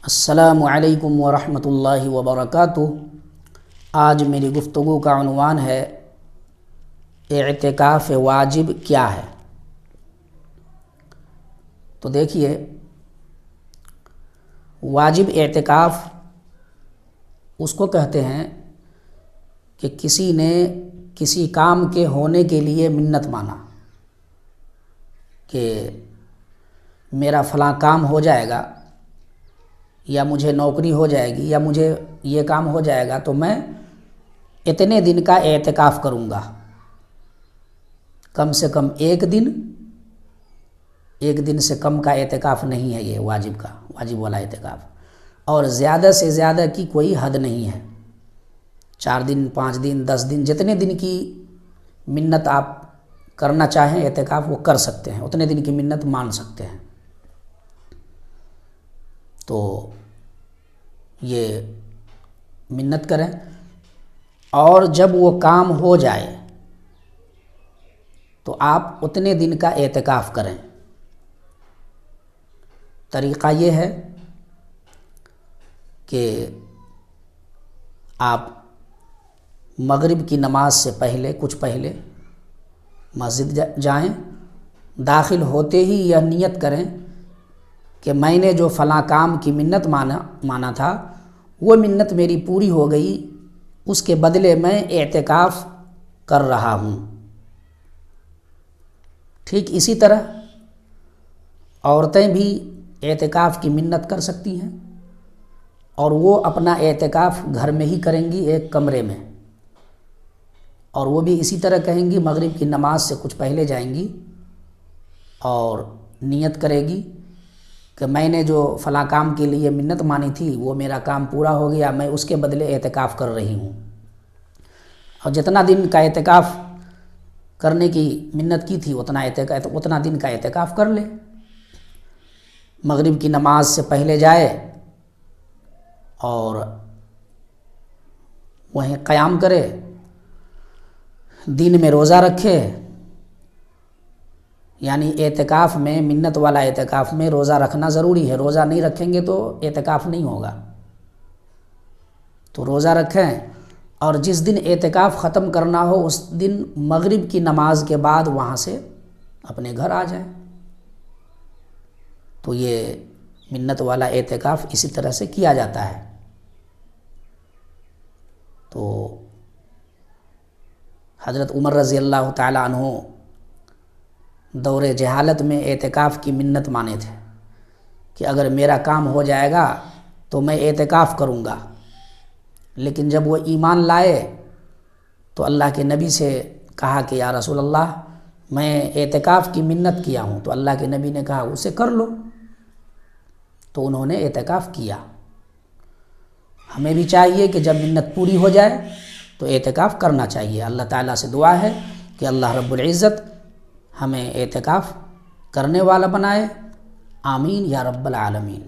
السلام علیکم ورحمۃ اللہ وبرکاتہ۔ آج میری گفتگو کا عنوان ہے اعتکاف واجب کیا ہے؟ تو دیکھیے، واجب اعتکاف اس کو کہتے ہیں کہ کسی نے کسی کام کے ہونے کے لیے منت مانا کہ میرا فلاں کام ہو جائے گا، یا مجھے نوکری ہو جائے گی، یا مجھے یہ کام ہو جائے گا تو میں اتنے دن کا اعتکاف کروں گا، کم سے کم ایک دن سے کم کا اعتکاف نہیں ہے یہ واجب والا اعتکاف، اور زیادہ سے زیادہ کی کوئی حد نہیں ہے۔ 4 دن، 5 دن، 10 دن، جتنے دن کی منت آپ کرنا چاہیں اعتکاف وہ کر سکتے ہیں، اتنے دن کی منت مان سکتے ہیں۔ تو یہ منت کریں، اور جب وہ کام ہو جائے تو آپ اتنے دن کا اعتکاف کریں۔ طریقہ یہ ہے کہ آپ مغرب کی نماز سے کچھ پہلے مسجد جائیں، داخل ہوتے ہی یہ نیت کریں کہ میں نے جو فلاں کام کی منت مانا تھا وہ منت میری پوری ہو گئی، اس کے بدلے میں اعتکاف کر رہا ہوں۔ ٹھیک اسی طرح عورتیں بھی اعتکاف کی منت کر سکتی ہیں، اور وہ اپنا اعتکاف گھر میں ہی کریں گی، ایک کمرے میں، اور وہ بھی اسی طرح کہیں گی، مغرب کی نماز سے کچھ پہلے جائیں گی اور نیت کرے گی کہ میں نے جو فلاں کام کے لیے منت مانی تھی وہ میرا کام پورا ہو گیا، میں اس کے بدلے اعتکاف کر رہی ہوں، اور جتنا دن کا اعتکاف کرنے کی منت کی تھی اتنا دن کا اعتکاف کر لے۔ مغرب کی نماز سے پہلے جائے اور وہیں قیام کرے، دن میں روزہ رکھے، یعنی اعتکاف میں، منت والا اعتکاف میں روزہ رکھنا ضروری ہے، روزہ نہیں رکھیں گے تو اعتکاف نہیں ہوگا۔ تو روزہ رکھیں، اور جس دن اعتکاف ختم کرنا ہو اس دن مغرب کی نماز کے بعد وہاں سے اپنے گھر آ جائیں۔ تو یہ منت والا اعتکاف اسی طرح سے کیا جاتا ہے۔ تو حضرت عمر رضی اللہ تعالی عنہ دور جہالت میں اعتکاف کی منت مانے تھے کہ اگر میرا کام ہو جائے گا تو میں اعتکاف کروں گا، لیکن جب وہ ایمان لائے تو اللہ کے نبی سے کہا کہ یا رسول اللہ، میں اعتکاف کی منت کیا ہوں، تو اللہ کے نبی نے کہا اسے کر لو، تو انہوں نے اعتکاف کیا۔ ہمیں بھی چاہیے کہ جب منت پوری ہو جائے تو اعتکاف کرنا چاہیے۔ اللہ تعالیٰ سے دعا ہے کہ اللہ رب العزت ہمیں اعتکاف کرنے والا بنائے، آمین یا رب العالمین۔